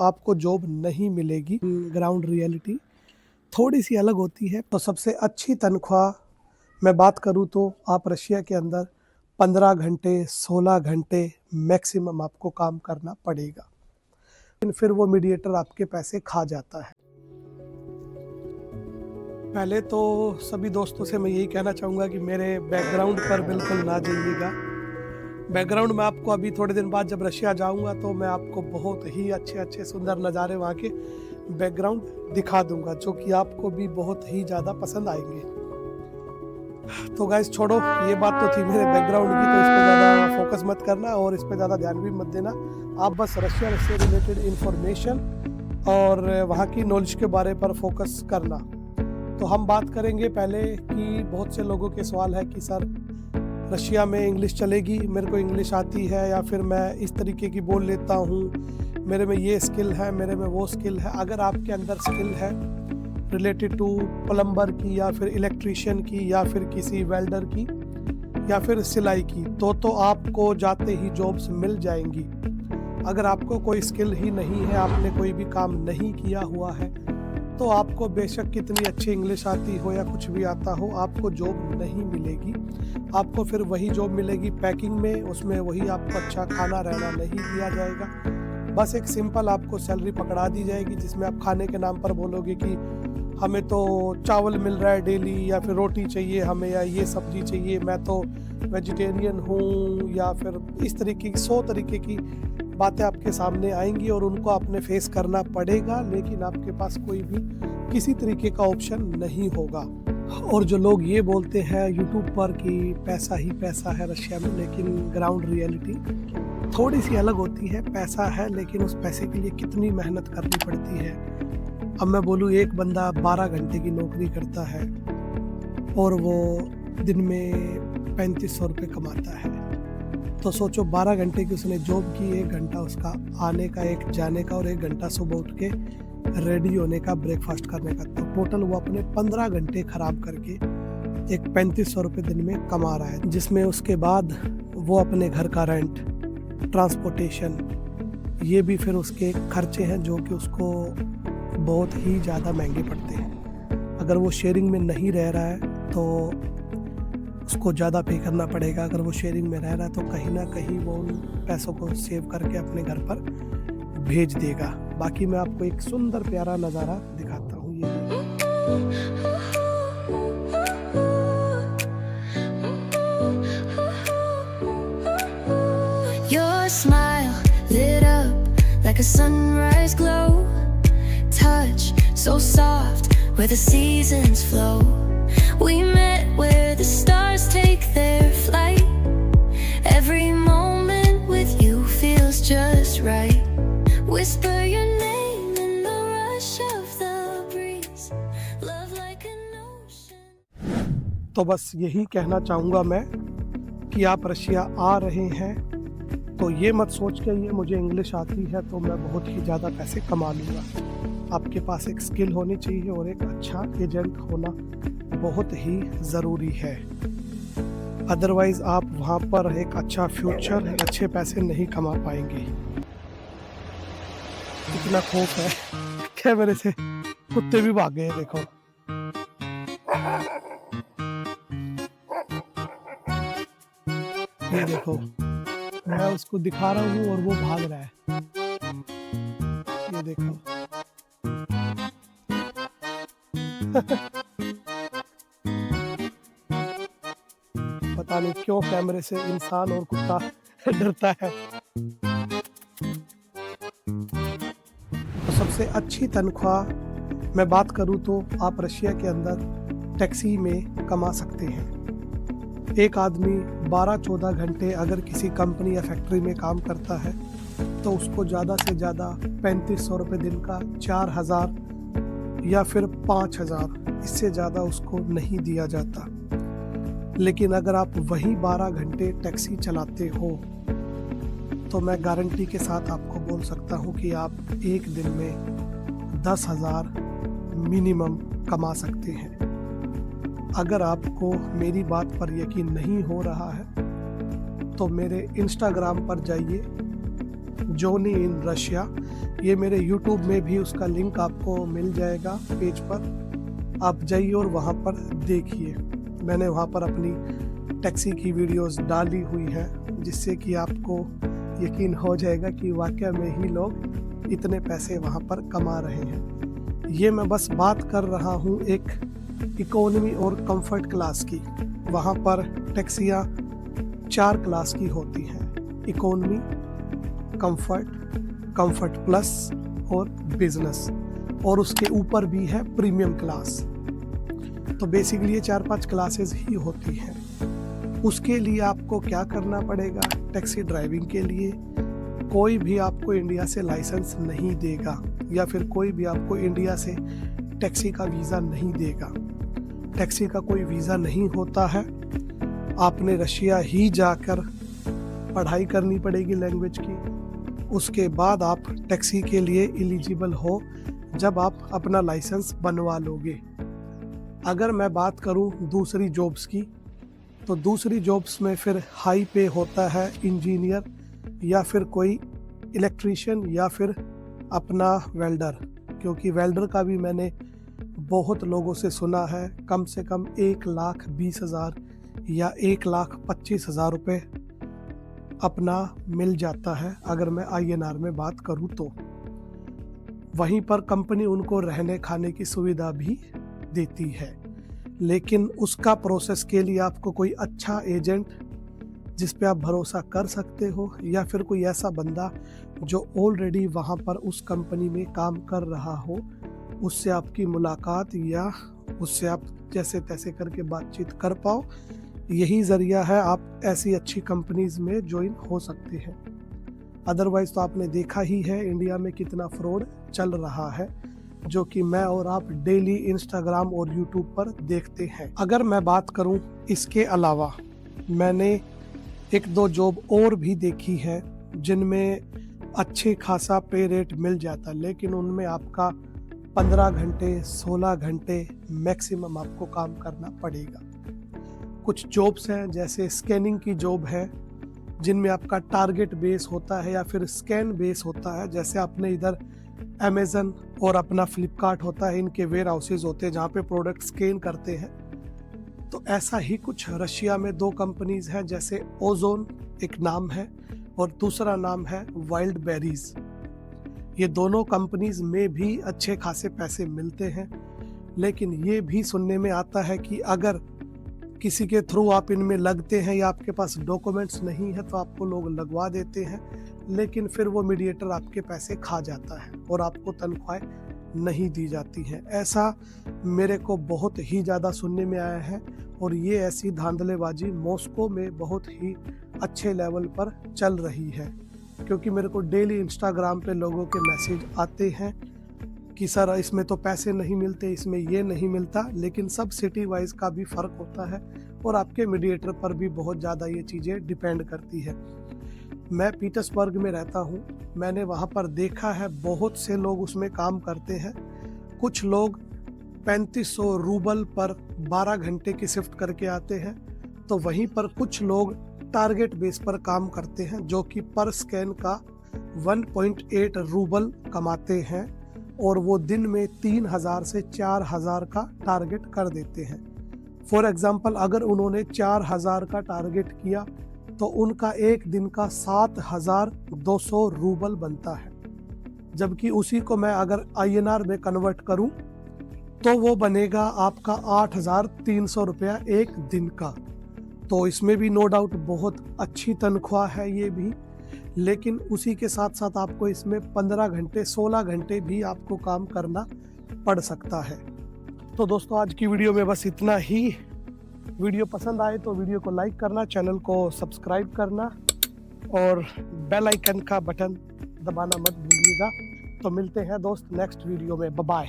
आपको जॉब नहीं मिलेगी। ग्राउंड रियलिटी थोड़ी सी अलग होती है। तो सबसे अच्छी तनख्वाह मैं बात करूँ तो आप रशिया के अंदर 15 घंटे 16 घंटे मैक्सिमम आपको काम करना पड़ेगा, लेकिन फिर वो मीडिएटर आपके पैसे खा जाता है। पहले तो सभी दोस्तों से मैं यही कहना चाहूँगा कि मेरे बैकग्राउंड पर बिल्कुल ना जाइएगा। बैकग्राउंड में आपको अभी थोड़े दिन बाद जब रशिया जाऊंगा तो मैं आपको बहुत ही अच्छे अच्छे सुंदर नज़ारे वहाँ के बैकग्राउंड दिखा दूंगा, जो कि आपको भी बहुत ही ज़्यादा पसंद आएंगे। तो गाइस छोड़ो, ये बात तो थी मेरे बैकग्राउंड की, तो इस पर ज़्यादा फोकस मत करना और इस पर ज़्यादा ध्यान भी मत देना। आप बस रशिया से रिलेटेड इंफॉर्मेशन और वहाँ की नॉलेज के बारे पर फोकस करना। तो हम बात करेंगे पहले कि बहुत से लोगों के सवाल है कि सर रशिया में इंग्लिश चलेगी, मेरे को इंग्लिश आती है या फिर मैं इस तरीके की बोल लेता हूँ, मेरे में ये स्किल है, मेरे में वो स्किल है। अगर आपके अंदर स्किल है रिलेटेड टू प्लम्बर की या फिर इलेक्ट्रीशियन की या फिर किसी वेल्डर की या फिर सिलाई की, तो आपको जाते ही जॉब्स मिल जाएंगी। अगर आपको कोई स्किल ही नहीं है, आपने कोई भी काम नहीं किया हुआ है, तो आपको बेशक कितनी अच्छी इंग्लिश आती हो या कुछ भी आता हो, आपको जॉब नहीं मिलेगी। आपको फिर वही जॉब मिलेगी पैकिंग में, उसमें वही आपको अच्छा खाना रहना नहीं दिया जाएगा। बस एक सिंपल आपको सैलरी पकड़ा दी जाएगी, जिसमें आप खाने के नाम पर बोलोगे कि हमें तो चावल मिल रहा है डेली, या फिर रोटी चाहिए हमें, या ये सब्जी चाहिए, मैं तो वेजिटेरियन हूँ, या फिर इस तरीके की 100 तरीके की बातें आपके सामने आएंगी और उनको आपने फेस करना पड़ेगा। लेकिन आपके पास कोई भी किसी तरीके का ऑप्शन नहीं होगा। और जो लोग ये बोलते हैं यूट्यूब पर कि पैसा ही पैसा है रशिया में, लेकिन ग्राउंड रियलिटी थोड़ी सी अलग होती है। पैसा है, लेकिन उस पैसे के लिए कितनी मेहनत करनी पड़ती है। अब मैं बोलूँ, एक बंदा 12 घंटे की नौकरी करता है और वो दिन में 3500 रुपये कमाता है। तो सोचो 12 घंटे की उसने जॉब की, 1 घंटा उसका आने का, एक जाने का, और 1 घंटा सुबह उठ के रेडी होने का, ब्रेकफास्ट करने का। तो टोटल वो अपने 15 घंटे खराब करके एक 3500 रुपये दिन में कमा रहा है, जिसमें उसके बाद वो अपने घर का रेंट, ट्रांसपोर्टेशन, ये भी फिर उसके खर्चे हैं जो कि उसको बहुत ही ज़्यादा महंगे पड़ते हैं। अगर वो शेयरिंग में नहीं रह रहा है तो उसको ज़्यादा पे करना पड़ेगा। अगर वो शेयरिंग में रह रहा है तो कहीं ना कहीं वो उन पैसों को सेव करके अपने घर पर भेज देगा। बाकी मैं आपको एक सुंदर प्यारा नज़ारा दिखाता हूँ। Your smile lit up like a sunrise glow, touch so soft where the seasons flow. We met where the stars take their flight. Every moment with you feels just right. Whisper your name in the rush of the breeze. Love like an ocean. तो बस यही कहना चाहूँगा मैं कि आप Russia आ रहे हैं तो ये मत सोच के ये मुझे इंग्लिश आती है तो मैं बहुत ही ज़्यादा पैसे कमा लूँगा। आपके पास एक स्किल होनी चाहिए और एक अच्छा एजेंट होना बहुत ही ज़रूरी है। अदरवाइज़ आप वहाँ पर एक अच्छा फ्यूचर, अच्छे पैसे नहीं कमा पाएंगे। इतना खौफ है, कैमरे से कुत्ते भी भाग गए, देखो। ये देखो, मैं उसको दिखा रहा हूँ और वो भाग रहा है। ये देखो। पता नहीं क्यों कैमरे से इंसान और कुत्ता डरता है। तो सबसे अच्छी तनख्वाह मैं बात करूँ तो आप रशिया के अंदर टैक्सी में कमा सकते हैं। एक आदमी 12-14 घंटे अगर किसी कंपनी या फैक्ट्री में काम करता है तो उसको ज़्यादा से ज़्यादा 3500 रुपये दिन का, 4000 या फिर 5000, इससे ज़्यादा उसको नहीं दिया जाता। लेकिन अगर आप वही 12 घंटे टैक्सी चलाते हो तो मैं गारंटी के साथ आपको बोल सकता हूँ कि आप एक दिन में 10,000 मिनिमम कमा सकते हैं। अगर आपको मेरी बात पर यकीन नहीं हो रहा है तो मेरे इंस्टाग्राम पर जाइए, जोनी इन रशिया। ये मेरे यूट्यूब में भी उसका लिंक आपको मिल जाएगा पेज पर, आप जाइए और वहाँ पर देखिए। मैंने वहाँ पर अपनी टैक्सी की वीडियोस डाली हुई हैं, जिससे कि आपको यकीन हो जाएगा कि वाकई में ही लोग इतने पैसे वहाँ पर कमा रहे हैं। ये मैं बस बात कर रहा हूँ एक इकोनॉमी और कंफर्ट क्लास की। वहाँ पर टैक्सियाँ 4 क्लास की होती हैं, इकोनॉमी, कंफर्ट, कंफर्ट प्लस और बिजनेस, और उसके ऊपर भी है प्रीमियम क्लास। तो बेसिकली ये 4-5 क्लासेस ही होती हैं। उसके लिए आपको क्या करना पड़ेगा? टैक्सी ड्राइविंग के लिए कोई भी आपको इंडिया से लाइसेंस नहीं देगा, या फिर कोई भी आपको इंडिया से टैक्सी का वीज़ा नहीं देगा। टैक्सी का कोई वीज़ा नहीं होता है। आपने रशिया ही जाकर पढ़ाई करनी पड़ेगी लैंग्वेज की। उसके बाद आप टैक्सी के लिए एलिजिबल हो जब आप अपना लाइसेंस बनवा लोगे। अगर मैं बात करूं दूसरी जॉब्स की, तो दूसरी जॉब्स में फिर हाई पे होता है, इंजीनियर या फिर कोई इलेक्ट्रीशियन या फिर अपना वेल्डर। क्योंकि वेल्डर का भी मैंने बहुत लोगों से सुना है, कम से कम 1,20,000 या 1,25,000 रुपये अपना मिल जाता है, अगर मैं INR में बात करूं तो। वहीं पर कंपनी उनको रहने खाने की सुविधा भी देती है, लेकिन उसका प्रोसेस के लिए आपको कोई अच्छा एजेंट जिस पे आप भरोसा कर सकते हो, या फिर कोई ऐसा बंदा जो ऑलरेडी वहाँ पर उस कंपनी में काम कर रहा हो, उससे आपकी मुलाकात या उससे आप जैसे तैसे करके बातचीत कर पाओ, यही ज़रिया है आप ऐसी अच्छी कंपनीज़ में ज्वाइन हो सकते हैं। अदरवाइज़ तो आपने देखा ही है इंडिया में कितना फ्रॉड चल रहा है, जो कि मैं और आप डेली इंस्टाग्राम और यूट्यूब पर देखते हैं। अगर मैं बात करूं इसके अलावा, मैंने 1-2 जॉब और भी देखी है जिनमें अच्छे खासा पे रेट मिल जाता, लेकिन उनमें आपका 15 घंटे 16 घंटे मैक्सिमम आपको काम करना पड़ेगा। कुछ जॉब्स हैं जैसे स्कैनिंग की जॉब है, जिनमें आपका टारगेट बेस होता है या फिर स्कैन बेस होता है। जैसे आपने इधर अमेज़न और अपना फ्लिपकार्ट होता है, इनके वेयर हाउसेज होते हैं जहाँ पे प्रोडक्ट स्कैन करते हैं। तो ऐसा ही कुछ रशिया में 2 कंपनीज हैं, जैसे ओजोन एक नाम है और दूसरा नाम है वाइल्ड बेरीज। ये दोनों कंपनीज में भी अच्छे खासे पैसे मिलते हैं, लेकिन ये भी सुनने में आता है कि अगर किसी के थ्रू आप इनमें लगते हैं या आपके पास डॉक्यूमेंट्स नहीं है तो आपको लोग लगवा देते हैं, लेकिन फिर वो मीडिएटर आपके पैसे खा जाता है और आपको तनख्वाहें नहीं दी जाती हैं। ऐसा मेरे को बहुत ही ज़्यादा सुनने में आया है, और ये ऐसी धांधलेबाजी मॉस्को में बहुत ही अच्छे लेवल पर चल रही है। क्योंकि मेरे को डेली इंस्टाग्राम पे लोगों के मैसेज आते हैं कि सर इसमें तो पैसे नहीं मिलते, इसमें ये नहीं मिलता, लेकिन सब सिटी वाइज का भी फ़र्क होता है और आपके मीडिएटर पर भी बहुत ज़्यादा ये चीज़ें डिपेंड करती है। मैं पीटर्सबर्ग में रहता हूँ, मैंने वहाँ पर देखा है बहुत से लोग उसमें काम करते हैं। कुछ लोग 3500 रूबल पर 12 घंटे की शिफ्ट करके आते हैं, तो वहीं पर कुछ लोग टारगेट बेस पर काम करते हैं, जो कि पर स्कैन का 1.8 रूबल कमाते हैं, और वो दिन में 3000 से 4000 का टारगेट कर देते हैं। फॉर एग्जांपल, अगर उन्होंने 4000 का टारगेट किया तो उनका एक दिन का 7200 रूबल बनता है, जबकि उसी को मैं अगर INR में कन्वर्ट करूं तो वो बनेगा आपका 8300 रुपया एक दिन का। तो इसमें भी नो डाउट बहुत अच्छी तनख्वाह है ये भी, लेकिन उसी के साथ साथ आपको इसमें 15 घंटे 16 घंटे भी आपको काम करना पड़ सकता है। तो दोस्तों आज की वीडियो में बस इतना ही। वीडियो पसंद आए तो वीडियो को लाइक करना, चैनल को सब्सक्राइब करना और बेल आइकन का बटन दबाना मत भूलिएगा। तो मिलते हैं दोस्त नेक्स्ट वीडियो में। Bye bye.